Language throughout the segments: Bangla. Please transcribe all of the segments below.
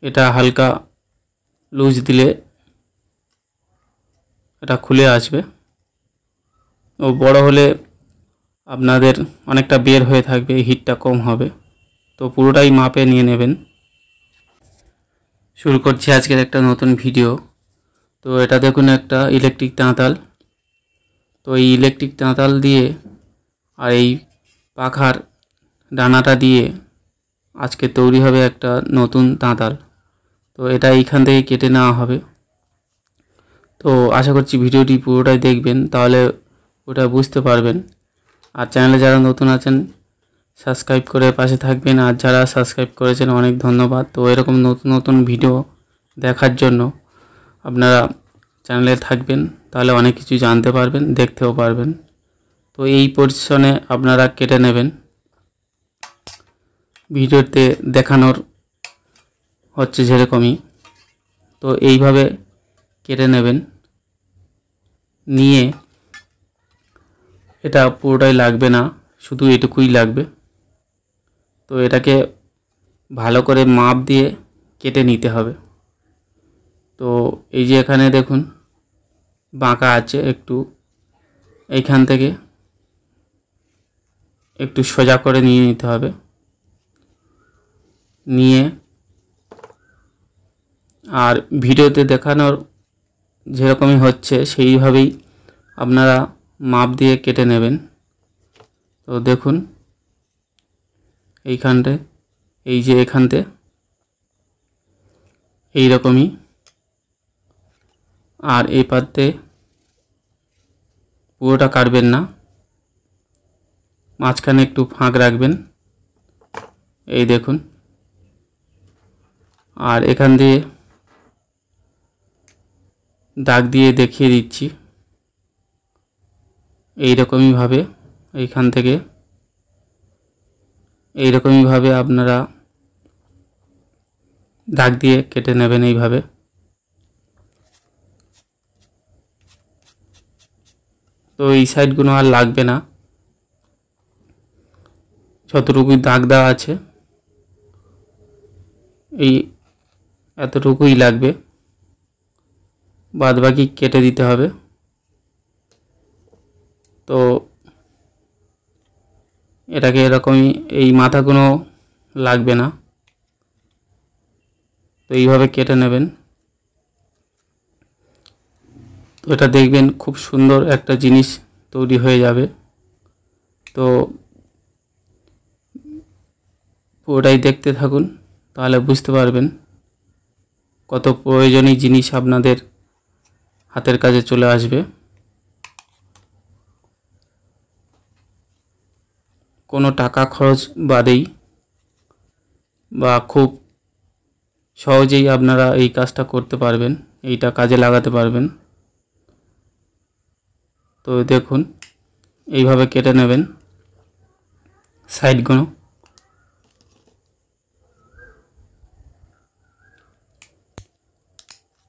এটা হালকা লুজ দিলে এটা খুলে আসবে। ও বড় হলে আপনাদের অনেকটা বের হয়ে থাকবে, হিটটা কম হবে। তো পুরোটাই মাপে নিয়ে নেবেন। শুরু করছি আজকের একটা নতুন ভিডিও। তো এটা দেখুন একটা ইলেকট্রিক তাঁতাল। তো এই ইলেকট্রিক তাঁতাল দিয়ে আর এই পাখার ডানাটা দিয়ে আজকে তৈরি হবে একটা নতুন তাঁতাল। তো এটা এইখান থেকে কেটে নেওয়া হবে। তো আশা করছি ভিডিওটি পুরোটাই দেখবেন, তাহলে ওটা বুঝতে পারবেন। আর চ্যানেলে যারা নতুন আছেন সাবস্ক্রাইব করে পাশে থাকবেন, আর যারা সাবস্ক্রাইব করেছেন অনেক ধন্যবাদ। তো এরকম নতুন নতুন ভিডিও দেখার জন্য আপনারা চ্যানেলে থাকবেন, তাহলে অনেক কিছু জানতে পারবেন, দেখতেও পারবেন। তো এই পজিশনে আপনারা কেটে নেবেন। ভিডিওতে দেখানোর হচ্ছে যেরকমই। তো এইভাবে কেটে নেবেন, নিয়ে এটা পুরোটাই লাগবে না, শুধু এটুকুই লাগবে। তো এটাকে ভালো করে মাপ দিয়ে কেটে নিতে হবে। তো এই যে এখানে দেখুন বাঁকা আছে একটু, এইখান থেকে একটু সোজা করে নিয়ে নিতে হবে। নিয়ে আর ভিডিওতে দেখানোর যেরকমই হচ্ছে সেইভাবেই আপনারা মাপ দিয়ে কেটে নেবেন। তো দেখুন এইখানটা, এই যে এখানতে এইরকমই, আর এই পাতে পুরোটা কাটবেন না, মাঝখানে একটু ফাঁক রাখবেন। এই দেখুন, আর এখান দিয়ে দাগ দিয়ে দেখিয়ে দিচ্ছি। এইরকমইভাবে এইখান থেকে এইরকমইভাবে আপনারা দাগ দিয়ে কেটে নেবেন এইভাবে। তো এই সাইডগুলো আর লাগবে না, যতটুকুই দাগ দেওয়া আছে এই এতটুকুই লাগবে, বাদ বাকি কেটে দিতে হবে। তো এটাকে এরকমই, এই মাথাগুলো লাগবে না, তো এইভাবে কেটে নেবেন। তো এটা দেখবেন খুব সুন্দর একটা জিনিস তৈরি হয়ে যাবে। তো পুরোটাই দেখতে থাকুন, তাহলে বুঝতে পারবেন কত প্রয়োজনীয় জিনিস আপনাদের হাতের কাজে চলে আসবে। কোনো টাকা খরচ বাদেই বা খুব সহজেই আপনারা এই কাজটা করতে পারবেন, এইটা কাজে লাগাতে পারবেন। তো দেখুন এইভাবে কেটে নেবেন সাইডগুলো।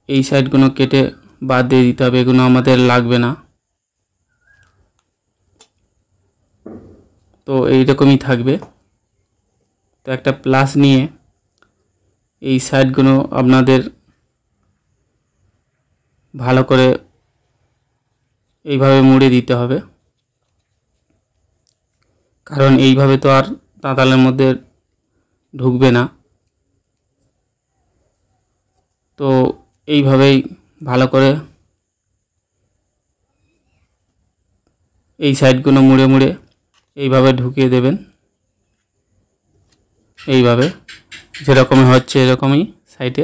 এই সাইডগুলো কেটে বাদ দিয়ে দিতে হবে, এগুলো আমাদের লাগবে না। তো এইরকমই থাকবে। তো একটা প্লাস নিয়ে এই সাইডগুলো আপনাদের ভালো করে এইভাবে মুড়ে দিতে হবে, কারণ এইভাবে তো আর তাঁতালের মধ্যে ঢুকবে না। তো এইভাবেই ভালো করে এই সাইডগুলো মুড়ে মুড়ে এইভাবে ঢুকিয়ে দেবেন, এইভাবে যেরকমই হচ্ছে এরকমই সাইডে।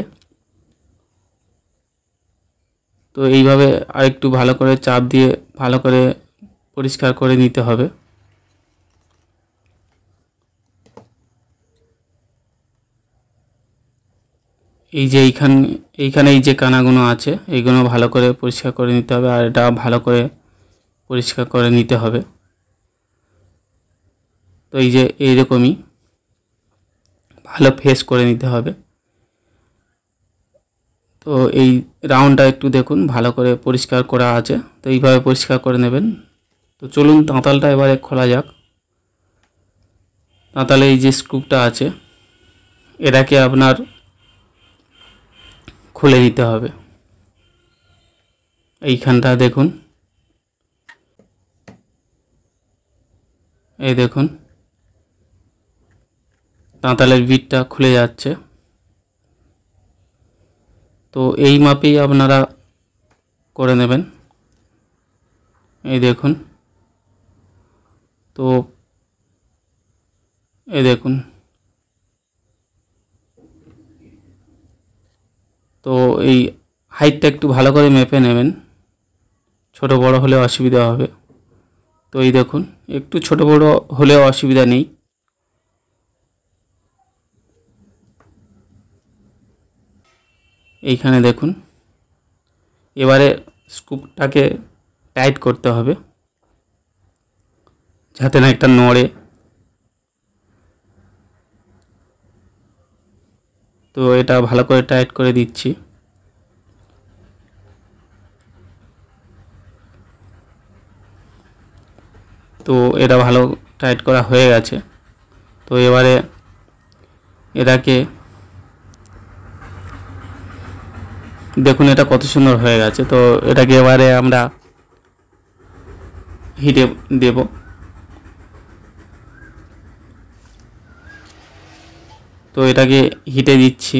তো এইভাবে আরেকটু ভালো করে চাপ দিয়ে ভালো করে পরিষ্কার করে নিতে হবে। এই যে এইখানে এই যে কানাগুলো আছে এইগুলো ভালো করে পরিষ্কার করে নিতে হবে, আর এটা ভালো করে পরিষ্কার করে নিতে হবে। তো এই যে এইরকমই ভালো ফেস করে নিতে হবে। তো এই রাউন্ডটা একটু দেখুন ভালো করে পরিষ্কার করা আছে, তো এইভাবে পরিষ্কার করে নেবেন। তো চলুন তাঁতালটা এবারে খোলা যাক। তাঁতালে এই যে স্ক্রুপটা আছে এটাকে আপনার খুলে নিতে হবে। এইখানটা দেখুন, এই দেখুন তাঁতালের বিটটা খুলে যাচ্ছে। তো এই মাপেই আপনারা করে নেবেন। এই দেখুন, তো এই দেখুন, তো এই হাইটটা একটু ভালো করে মেপে নেবেন, ছোট বড় হলে অসুবিধা হবে। তো এই দেখুন, একটু ছোট বড় হলেও অসুবিধা নেই। এইখানে দেখুন, এবারে স্ক্রুটাকে টাইট করতে হবে যাতে না একটা নড়ে। তো এটা ভালো করে টাইট করে দিচ্ছি। তো এটা ভালো টাইট করা হয়ে গেছে। তো এবারে এটাকে দেখুন, এটা কত সুন্দর হয়ে গেছে। তো এটাকে এবারে আমরা হিটে দেব। তো এটাকে হিটে দিচ্ছি।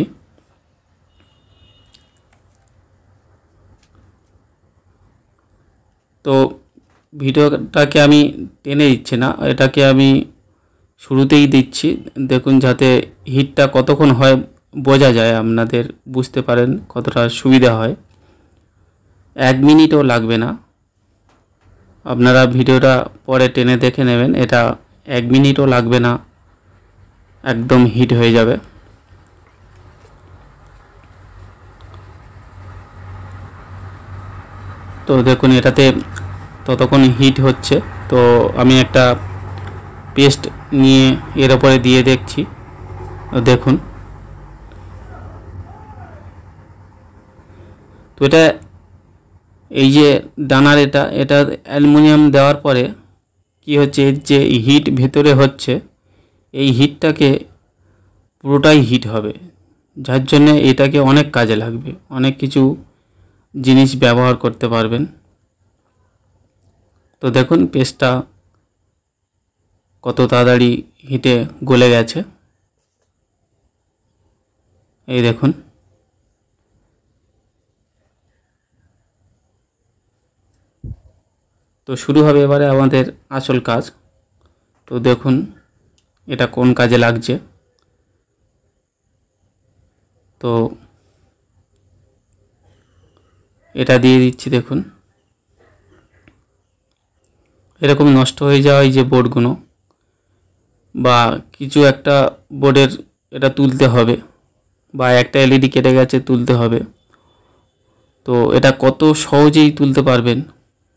তো ভিডিওটাকে আমি টেনে দিচ্ছি না, এটাকে আমি শুরুতেই দিচ্ছি। দেখুন যাতে হিটটা কতক্ষণ হয় বোঝা যায়, আপনাদের বুঝতে পারেন কতটা সুবিধা হয়। 1 মিনিটও লাগবে না, আপনারা ভিডিওটা পরে টেনে দেখে নেবেন। এটা 1 মিনিটও লাগবে না, একদম হিট হয়ে যাবে। তো দেখুন এটাতে ততক্ষণ হিট হচ্ছে। তো আমি একটা পেস্ট নিয়ে এর উপরে দিয়ে দেখছি। দেখুন, তো এটা এই যে ডানার এটা অ্যালুমিনিয়াম দেওয়ার পরে কি হচ্ছে, এর যে হিট ভেতরে হচ্ছে, এই হিটটাকে পুরোটাই হিট হবে, যার জন্য এটাকে অনেক কাজে লাগবে, অনেক কিছু জিনিস ব্যবহার করতে পারবেন। তো দেখুন পেস্টটা কত তাড়াতাড়ি হিটে গলে গেছে। এই দেখুন, তো শুরু হবে এবারে আমাদের আসল কাজ। তো দেখুন এটা কোন কাজে লাগছে। তো এটা দিয়ে দিচ্ছি। দেখুন এরকম নষ্ট হয়ে যাওয়া এই যে বোর্ডগুলো বা কিছু একটা বোর্ডের এটা তুলতে হবে, বা একটা এলইডি কেটে গেছে তুলতে হবে। তো এটা কত সহজেই তুলতে পারবেন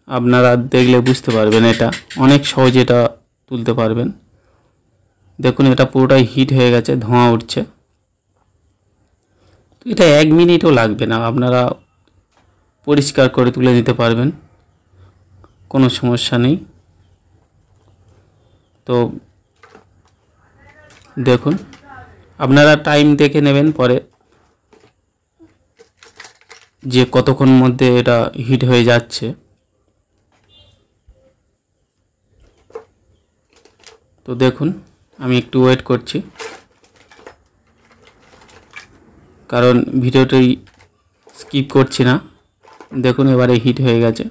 আপনারা দেখলে বুঝতে পারবেন, এটা অনেক সহজে এটা তুলতে পারবেন। দেখুন এটা পুরোটাই হিট হয়ে গেছে, ধোঁয়া উঠছে। তো এটা 1 মিনিটও লাগবে না, আপনারা পরিষ্কার করে তুলে নিতে পারবেন, কোনো সমস্যা নেই। তো দেখুন আপনারা টাইম দেখে নেবেন পরে যে কতক্ষণ মধ্যে এটা হিট হয়ে যাচ্ছে। তো দেখুন আমি একটু ওয়েট করছি, কারণ ভিডিওটাই স্কিপ করছি না। দেখুন এবারে হিট হয়ে গেছে।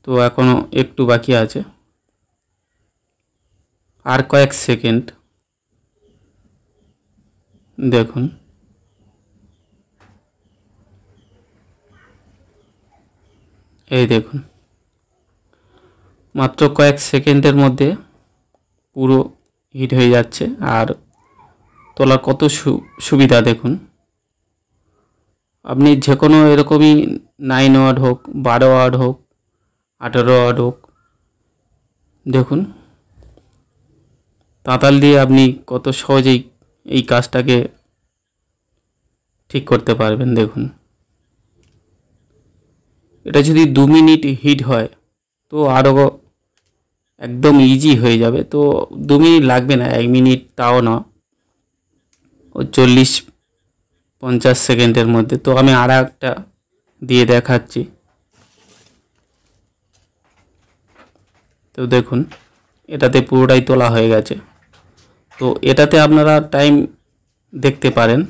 তো এখনও একটু বাকি আছে, আর কয়েক সেকেন্ড। দেখুন এই দেখুন মাত্র কয়েক সেকেন্ডের মধ্যে পুরো হিট হয়ে যাচ্ছে। আর তোলার কত সুবিধা দেখুন, আপনি যে কোনো এরকমই 9 ওয়াট হোক, 12 ওয়াট হোক, 18 ওয়াট হোক, দেখুন তাঁতাল দিয়ে আপনি কত সহজেই এই কাজটাকে ঠিক করতে পারবেন। দেখুন এটা যদি 2 মিনিট হিট হয় তো আরও একদম ইজি হয়ে যাবে। তো 2 মিনিট লাগবে না, 1 মিনিট তাও না। ও 40-50 সেকেন্ডের মধ্যে। তো আমি আর একটা দিয়ে দেখাচ্ছি। তো দেখুন এটাতে পুরোটাই তোলা হয়ে গেছে। তো এটাতে আপনারা টাইম দেখতে পারেন।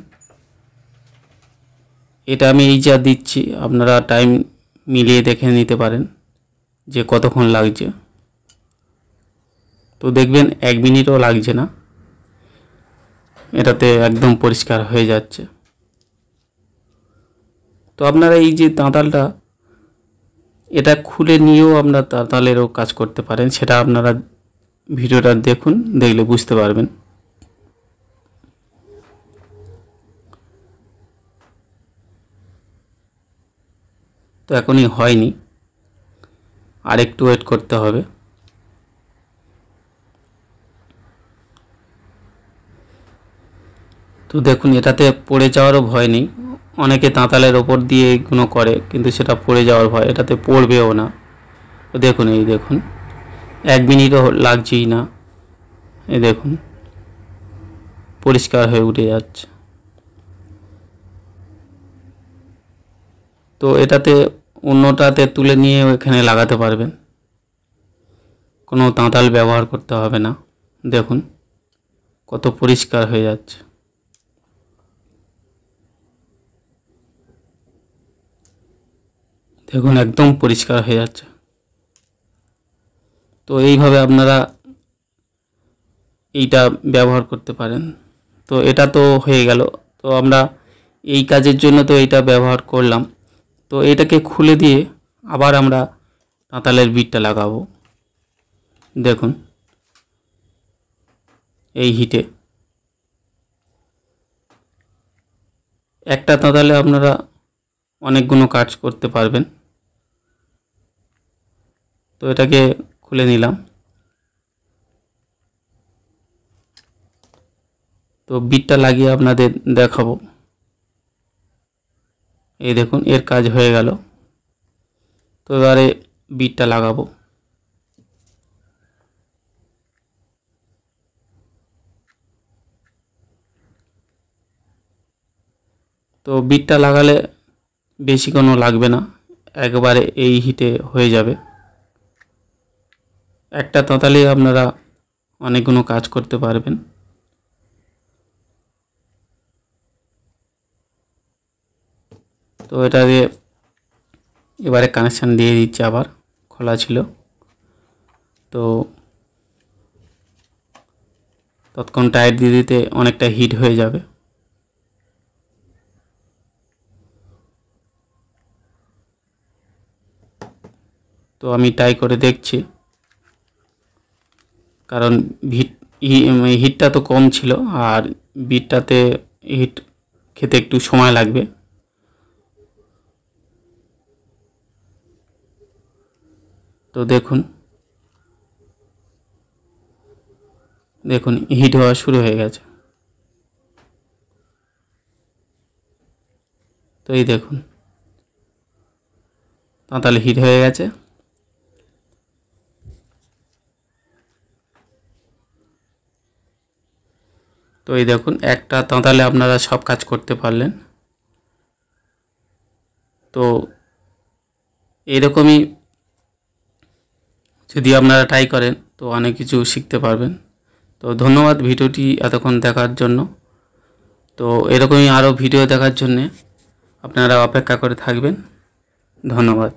এটা আমি এই যা দিচ্ছি আপনারা টাইম মিলিয়ে দেখে নিতে পারেন যে কতক্ষণ লাগছে। তো দেখবেন 1 মিনিটও লাগছে না, এটাতে একদম পরিষ্কার হয়ে যাচ্ছে। তো আপনারা এই যে তাঁতালটা এটা খুলে নিয়েও আপনারা তাঁতালেরও কাজ করতে পারেন, সেটা আপনারা ভিডিওটা দেখুন, দেখলে বুঝতে পারবেন। তো এখনই হয়নি, আর একটু ওয়েট করতে হবে। তো দেখুন এটাতে পড়ে যাওয়ারও ভয় নেই। অনেকে তাঁতালের ওপর দিয়ে এগুলো করে, কিন্তু সেটা পড়ে যাওয়ার ভয়, এটাতে পড়বেও না। তো দেখুন এই দেখুন 1 মিনিটও লাগছেই না, এই দেখুন পরিষ্কার হয়ে উঠে যাচ্ছে। তো এটাতে অন্যটাতে তুলে নিয়ে এখানে লাগাতে পারবেন, কোনো তাঁতাল ব্যবহার করতে হবে না। দেখুন কত পরিষ্কার হয়ে যাচ্ছে। দেখুন একদম পরিষ্কার হয়ে যাচ্ছে। তো এইভাবে আপনারা এইটা ব্যবহার করতে পারেন। তো এটা তো হয়ে গেল। তো আমরা এই কাজের জন্য তো এইটা ব্যবহার করলাম। তো এটাকে খুলে দিয়ে আবার আমরা তাঁতালের বিটটা লাগাবো। দেখুন এই হিটে একটা তাঁতালে আপনারা অনেকগুলো কাজ করতে পারবেন। তো এটাকে খুলে নিলাম। তো বিটটা লাগিয়ে আপনাদের দেখাবো। এই দেখুন এর কাজ হয়ে গেল। তো এবারে বিটটা লাগাবো। তো বিটটা লাগালে বেশি কোনো লাগবে না, একবারে এই হিটে হয়ে যাবে। একটা তাঁতালে আপনারা অনেকগুলো কাজ করতে পারবেন। তো এটা দিয়ে এবারে কানেকশান দিয়ে দিচ্ছি, আবার খোলা ছিল তো তৎক্ষণ টাইট দিয়ে দিতে অনেকটা হিট হয়ে যাবে। তো আমি ট্রাই করে দেখছি, কারণ হিটটা তো কম ছিল আর বিটটাতে হিট খেতে একটু সময় লাগবে। তো দেখুন দেখুন হিট হওয়া শুরু হয়ে গেছে। তো এই দেখুন তাঁতালে হিট হয়ে গেছে। তো এই দেখুন একটা তাঁতালে আপনারা সব কাজ করতে পারলেন। তো এরকমই যদি আপনারা ট্রাই করেন তো অনেক কিছু শিখতে পারবেন। তো ধন্যবাদ ভিডিওটি এতক্ষণ দেখার জন্য। তো এরকমই আরও ভিডিও দেখার জন্যে আপনারা অপেক্ষা করে থাকবেন। ধন্যবাদ।